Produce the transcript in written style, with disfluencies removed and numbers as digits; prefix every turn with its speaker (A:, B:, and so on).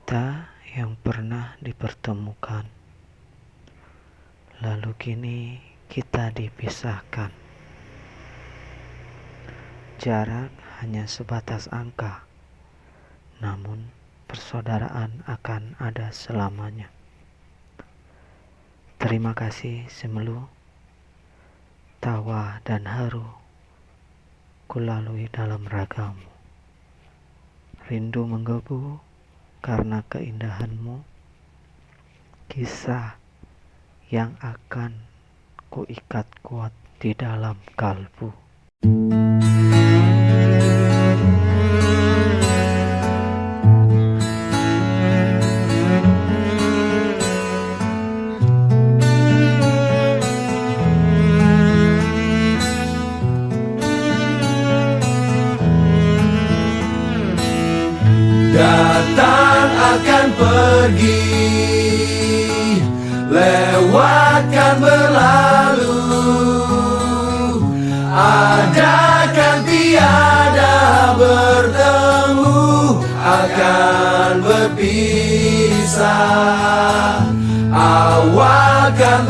A: Kita yang pernah dipertemukan, lalu kini kita dipisahkan. Jarak hanya sebatas angka, namun persaudaraan akan ada selamanya. Terima kasih Semelu, tawa dan haru kulalui dalam ragamu. Rindu menggebu karena keindahanmu, kisah yang akan kuikat kuat di dalam kalbu.
B: Datang akan pergi, lewatkan berlalu, ada kan tiada bertemu, akan berpisah, awal kan